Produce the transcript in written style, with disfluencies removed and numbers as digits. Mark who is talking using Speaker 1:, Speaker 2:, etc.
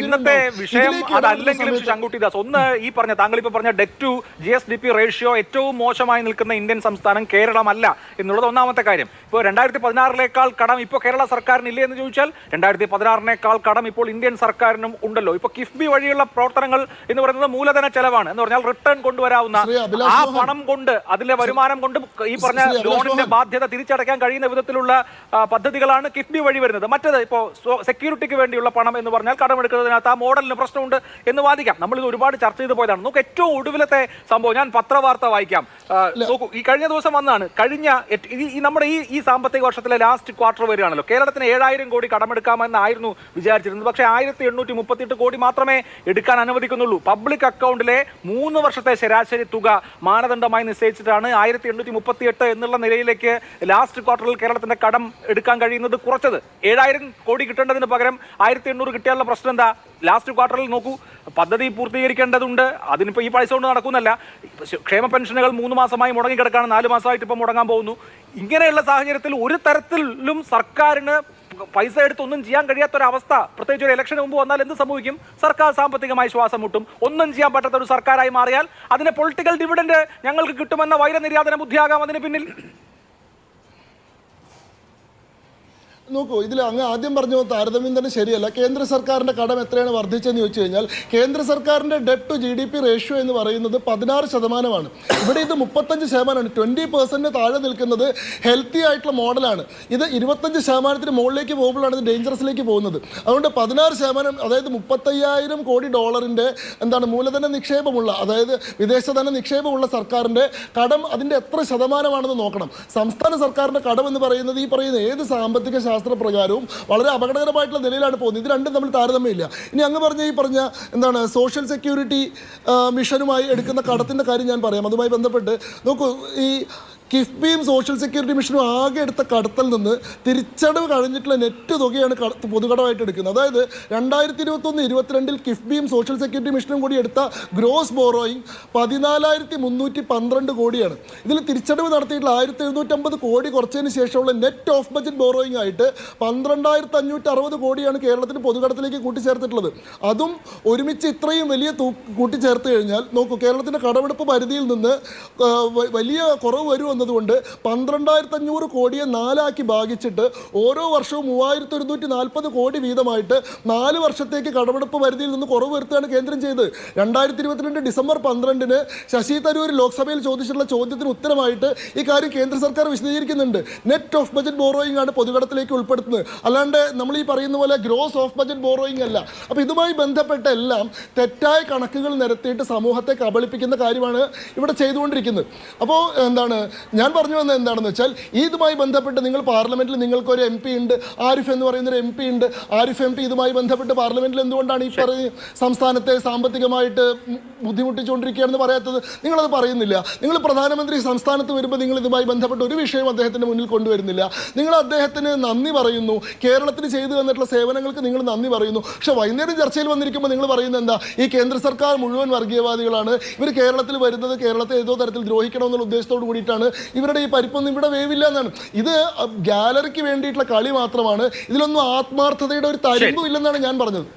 Speaker 1: ഇന്നത്തെ വിഷയം അതല്ലെങ്കിലും ശങ്കുട്ടിദാസ്, ഒന്ന് ഈ പറഞ്ഞ താങ്കൾ ഇപ്പൊ പറഞ്ഞ ഡെറ്റ് ടു GSDP റേഷ്യോ ഏറ്റവും മോശമായി നിൽക്കുന്ന ഇന്ത്യൻ സംസ്ഥാനം കേരളമല്ല എന്നുള്ളത് ഒന്നാമത്തെ കാര്യം. ഇപ്പോൾ 2016 കടം ഇപ്പോൾ കേരള സർക്കാരിന് ഇല്ലേ എന്ന് ചോദിച്ചാൽ 2016 കടം ഇപ്പോൾ ഇന്ത്യൻ സർക്കാരിനും ഉണ്ടല്ലോ. ഇപ്പൊ കിഫ്ബി വഴിയുള്ള പ്രവർത്തനങ്ങൾ എന്ന് പറയുന്നത് മൂലധന ചെലവാണ് എന്ന് പറഞ്ഞാൽ റിട്ടേൺ കൊണ്ടുവരാവുന്ന ആ പണം കൊണ്ട് അതിലെ വരുമാനം കൊണ്ട് ഈ പറഞ്ഞ ലോണിന്റെ ബാധ്യത തിരിച്ചടയ്ക്കാൻ കഴിയുന്ന വിധത്തിലുള്ള പദ്ധതികളാണ് കിഫ്ബി വഴി വരുന്നത്. മറ്റേത് ഇപ്പോൾ സെക്യൂരിറ്റിക്ക് വേണ്ടിയുള്ള പണം എന്ന് പറഞ്ഞാൽ കടമെടുക്കുന്നതിനകത്ത് ആ മോഡലിന് പ്രശ്നമുണ്ട് എന്ന് വാദിക്കാം. നമ്മളിത് ഒരുപാട് ചർച്ച ചെയ്ത് പോയതാണ്. നമുക്ക് ഏറ്റവും ഒടുവിലത്തെ സംഭവം ഞാൻ പത്രവാർത്ത വായിക്കാം. നോക്കൂ, ഈ കഴിഞ്ഞ ദിവസം വന്നാണ് നമ്മുടെ ഈ സാമ്പത്തിക വർഷത്തിലെ ലാസ്റ്റ് ക്വാർട്ടർ വരികയാണല്ലോ. കേരളത്തിന് 7000 കോടി കടമെടുക്കാമെന്നായിരുന്നു വിചാരിച്ചിരുന്നത്. പക്ഷേ 1838 കോടി മാത്രമേ എടുക്കാൻ അനുവദിക്കുന്നുള്ളൂ. പബ്ലിക് അക്കൗണ്ടിലെ 3 വർഷത്തെ ശരാശരി തുക മാനദണ്ഡമായി നിശ്ചയിച്ചിട്ടാണ് 1838 എന്നുള്ള നിലയിലേക്ക് ലാസ്റ്റ് ക്വാർട്ടറിൽ കേരളത്തിന്റെ കടം എടുക്കാൻ കഴിയുന്നത് കുറച്ചത്. 7000 കോടി കിട്ടേണ്ടതിന് പകരം 1800 കിട്ടിയാലുള്ള പ്രശ്നം എന്താ? ലാസ്റ്റ് ക്വാർട്ടറിൽ നോക്കൂ, പദ്ധതി പൂർത്തീകരിക്കേണ്ടതുണ്ട്. അതിനിപ്പോൾ ഈ പൈസ കൊണ്ട് നടക്കുന്നല്ല. ക്ഷേമ പെൻഷനുകൾ 3 മാസമായി മുടങ്ങിക്കിടക്കാണ്, 4 മാസമായിട്ട് ഇപ്പം മുടങ്ങാൻ പോകുന്നു. ഇങ്ങനെയുള്ള സാഹചര്യത്തിൽ ഒരു തരത്തിലും സർക്കാരിന് പൈസ എടുത്ത് ഒന്നും ചെയ്യാൻ കഴിയാത്തൊരവസ്ഥ, പ്രത്യേകിച്ച് ഒരു ഇലക്ഷന് മുമ്പ് വന്നാൽ എന്ത് സംഭവിക്കും? സർക്കാർ സാമ്പത്തികമായി ശ്വാസം മുട്ടും. ഒന്നും ചെയ്യാൻ പറ്റാത്ത ഒരു സർക്കാരായി മാറിയാൽ അതിന് പൊളിറ്റിക്കൽ ഡിവിഡൻഡ് ഞങ്ങൾക്ക് കിട്ടുമെന്ന വൈരനിര്യാതന ബുദ്ധിയാകാം അതിന് പിന്നിൽ.
Speaker 2: നോക്കൂ, ഇതിൽ അങ്ങ് ആദ്യം പറഞ്ഞു താരതമ്യം തന്നെ ശരിയല്ല. കേന്ദ്ര സർക്കാരിൻ്റെ കടം എത്രയാണ് വർദ്ധിച്ചതെന്ന് ചോദിച്ചു കഴിഞ്ഞാൽ കേന്ദ്ര സർക്കാരിൻ്റെ ഡെറ്റ് ടു GDP റേഷ്യോ എന്ന് പറയുന്നത് 16%. ഇവിടെ ഇത് 35%. 20% താഴെ നിൽക്കുന്നത് ഹെൽത്തി ആയിട്ടുള്ള മോഡലാണ്. ഇത് 25% മുകളിലേക്ക് പോകുമ്പോഴാണ് ഇത് ഡേഞ്ചറസിലേക്ക് പോകുന്നത്. അതുകൊണ്ട് 16%, അതായത് 35,000 കോടി ഡോളറിൻ്റെ മൂലധന നിക്ഷേപമുള്ള, അതായത് വിദേശധന നിക്ഷേപമുള്ള സർക്കാരിൻ്റെ കടം അതിൻ്റെ എത്ര ശതമാനമാണെന്ന് നോക്കണം. സംസ്ഥാന സർക്കാരിൻ്റെ കടം എന്ന് പറയുന്നത് ഈ പറയുന്ന ഏത് സാമ്പത്തിക ശാസ്ത്രപ്രകാരവും വളരെ അപകടകരമായിട്ടുള്ള നിലയിലാണ് പോകുന്നത്. ഇത് രണ്ടും തമ്മിൽ താരതമ്യമില്ല. ഇനി അങ്ങ് പറഞ്ഞ സോഷ്യൽ സെക്യൂരിറ്റി മിഷനുമായി എടുക്കുന്ന കടത്തിൻ്റെ കാര്യം ഞാൻ പറയാം. അതുമായി ബന്ധപ്പെട്ട് നോക്കൂ, ഈ കിഫ്ബിയും സോഷ്യൽ സെക്യൂരിറ്റി മിഷനും ആകെ എടുത്ത കടത്തിൽ നിന്ന് തിരിച്ചടവ് കഴിഞ്ഞിട്ടുള്ള നെറ്റ് തുകയാണ് പൊതുകടമായിട്ട് എടുക്കുന്നത്. അതായത് 2021-22 കിഫ്ബിയും സോഷ്യൽ സെക്യൂരിറ്റി മിഷനും കൂടി എടുത്ത ഗ്രോസ് ബോറോയിങ് 14,312 കോടിയാണ്. ഇതിൽ തിരിച്ചടവ് നടത്തിയിട്ടുള്ള 1,750 കോടി കുറച്ചതിന് ശേഷമുള്ള നെറ്റ് ഓഫ് ബജറ്റ് ബോറോയിങ് ആയിട്ട് 12,560 കോടിയാണ് കേരളത്തിന് പൊതുകടത്തിലേക്ക് കൂട്ടിച്ചേർത്തിട്ടുള്ളത്. അതും ഒരുമിച്ച് ഇത്രയും വലിയ കൂട്ടിച്ചേർത്ത് കഴിഞ്ഞാൽ നോക്കൂ, കേരളത്തിൻ്റെ കടമെടുപ്പ് പരിധിയിൽ നിന്ന് വലിയ കുറവ് വരുമെന്ന് കൊണ്ട് 12,500 കോടിയെ 4 ഭാഗിച്ചിട്ട് ഓരോ വർഷവും 3,140 കോടി വീതമായിട്ട് 4 വർഷത്തേക്ക് കടമെടുപ്പ് പരിധിയിൽ നിന്ന് കുറവ് വരുത്തുകയാണ് കേന്ദ്രം ചെയ്തത്. 2022 ഡിസംബർ 12 ശശി തരൂർ ലോക്സഭയിൽ ചോദിച്ചിട്ടുള്ള ചോദ്യത്തിന് ഉത്തരമായിട്ട് ഈ കാര്യം കേന്ദ്ര സർക്കാർ വിശദീകരിക്കുന്നുണ്ട്. നെറ്റ് ഓഫ് ബജറ്റ് ബോറോയിങ് ആണ് പൊതുകടത്തിലേക്ക് ഉൾപ്പെടുത്തുന്നത്, അല്ലാണ്ട് നമ്മൾ ഈ പറയുന്ന പോലെ ഗ്രോസ് ഓഫ് ബജറ്റ് ബോറോയിങ് അല്ല. അപ്പോൾ ഇതുമായി ബന്ധപ്പെട്ട എല്ലാം തെറ്റായ കണക്കുകൾ നിരത്തിയിട്ട് സമൂഹത്തെ കബളിപ്പിക്കുന്ന കാര്യമാണ് ഇവിടെ ചെയ്തുകൊണ്ടിരിക്കുന്നത്. അപ്പോൾ ഞാൻ പറഞ്ഞു വന്നത് എന്താണെന്ന് വെച്ചാൽ, ഇതുമായി ബന്ധപ്പെട്ട് നിങ്ങൾ പാർലമെന്റിൽ നിങ്ങൾക്കൊരു MP ഉണ്ട്, ആരിഫ് എന്ന് പറയുന്നൊരു MP ഉണ്ട്. ആരിഫ് MP ഇതുമായി ബന്ധപ്പെട്ട് പാർലമെന്റിൽ എന്തുകൊണ്ടാണ് ഈ സംസ്ഥാനത്തെ സാമ്പത്തികമായിട്ട് ബുദ്ധിമുട്ടിച്ചുകൊണ്ടിരിക്കുകയാണെന്ന് പറയാത്തത്? നിങ്ങളത് പറയുന്നില്ല. നിങ്ങൾ പ്രധാനമന്ത്രി സംസ്ഥാനത്ത് വരുമ്പോൾ നിങ്ങൾ ഇതുമായി ബന്ധപ്പെട്ട് ഒരു വിഷയം അദ്ദേഹത്തിൻ്റെ മുന്നിൽ കൊണ്ടുവരുന്നില്ല. നിങ്ങൾ അദ്ദേഹത്തിന് നന്ദി പറയുന്നു, കേരളത്തിന് ചെയ്തു തന്നിട്ടുള്ള സേവനങ്ങൾക്ക് നിങ്ങൾ നന്ദി പറയുന്നു. പക്ഷേ വൈകുന്നേരം ചർച്ചയിൽ വന്നിരിക്കുമ്പോൾ നിങ്ങൾ പറയുന്നത് എന്താ? ഈ കേന്ദ്ര സർക്കാർ മുഴുവൻ വർഗീയവാദികളാണ്, ഇവർ കേരളത്തിൽ വരുന്നത് കേരളത്തെ ഏതോ തരത്തിൽ ദ്രോഹിക്കണമെന്നുള്ള ഉദ്ദേശത്തോട് കൂടിയിട്ടാണ്, ഇവരുടെ ഈ പരിപ്പൊന്നും ഇവിടെ വേവില്ല എന്നാണ്. ഇത് ഗാലറിക്ക് വേണ്ടിയിട്ടുള്ള കളി മാത്രമാണ്. ഇതിലൊന്നും ആത്മാർത്ഥതയുടെ ഒരു തരിമ്പും ഇല്ലെന്നാണ് ഞാൻ പറഞ്ഞത്.